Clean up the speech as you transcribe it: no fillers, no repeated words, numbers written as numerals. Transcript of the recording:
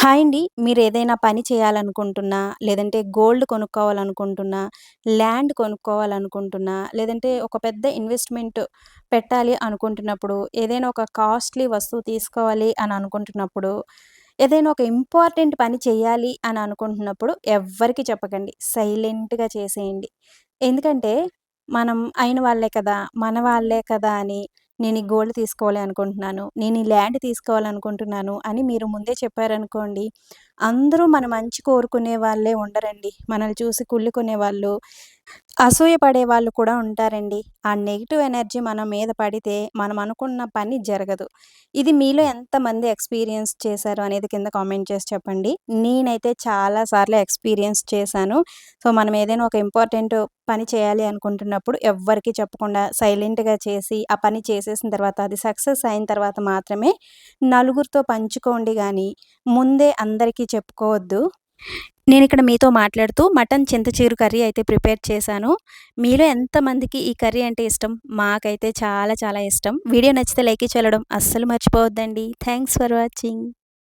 Hi అండి. మీరేదైనా పని చేయాలనుకుంటున్నా, లేదంటే గోల్డ్ కొనుక్కోవాలనుకుంటున్నా, ల్యాండ్ కొనుక్కోవాలనుకుంటున్నా, లేదంటే ఒక పెద్ద ఇన్వెస్ట్‌మెంట్ పెట్టాలి అనుకుంటున్నప్పుడు, ఏదైనా ఒక కాస్ట్‌లీ వస్తువు తీసుకోవాలి అని అనుకుంటున్నప్పుడు, ఏదైనా ఒక ఇంపార్టెంట్ పని చేయాలి అని అనుకుంటున్నప్పుడు ఎవ్వరికీ చెప్పకండి. సైలెంట్‌గా చేసేయండి. ఎందుకంటే, మనం అయిన వాళ్ళే కదా! మన వాళ్ళే కదా! అని నేను ఈ గోల్డ్ తీసుకోవాలి అనుకుంటున్నాను. నేను ఈ ల్యాండ్ తీసుకోవాలనుకుంటున్నాను అని మీరు ముందే చెప్పారనుకోండి, అందరూ మన మంచి కోరుకునే వాళ్ళే ఉండరండి. మనల్ని చూసి కుళ్ళుకునేవాళ్ళు, అసూయ పడేవాళ్ళు కూడా ఉంటారండి. ఆ నెగెటివ్ ఎనర్జీ మన మీద పడితే మనం అనుకున్న పని జరగదు. ఇది మీలో ఎంతమంది ఎక్స్‌పీరియన్స్ చేశారు అనేది కింద కామెంట్ చేసి చెప్పండి. నేనైతే చాలా సార్లు ఎక్స్‌పీరియన్స్ చేశాను. సో, మనం ఏదైనా ఒక ఇంపార్టెంట్ పని చేయాలి అనుకుంటున్నప్పుడు ఎవ్వరికీ చెప్పకుండా సైలెంట్‌గా చేసి, ఆ పని చేసేసిన తర్వాత అది సక్సెస్ అయిన తర్వాత మాత్రమే నలుగురితో పంచుకోండి గానీ, ముందే అందరికీ చెప్పుకోవద్దు. నేనిక్కడ మీతో మాట్లాడుతూ మటన్ చింతచిగురు కర్రీ అయితే ప్రిపేర్ చేశాను. మీలో ఎంతమందికి ఈ కర్రీ అంటే ఇష్టం? మాకైతే చాలా చాలా ఇష్టం. వీడియో నచ్చితే లైక్ ఇచ్చి వెళ్ళడం అస్సలు మర్చిపోవద్దండి. Thanks for watching.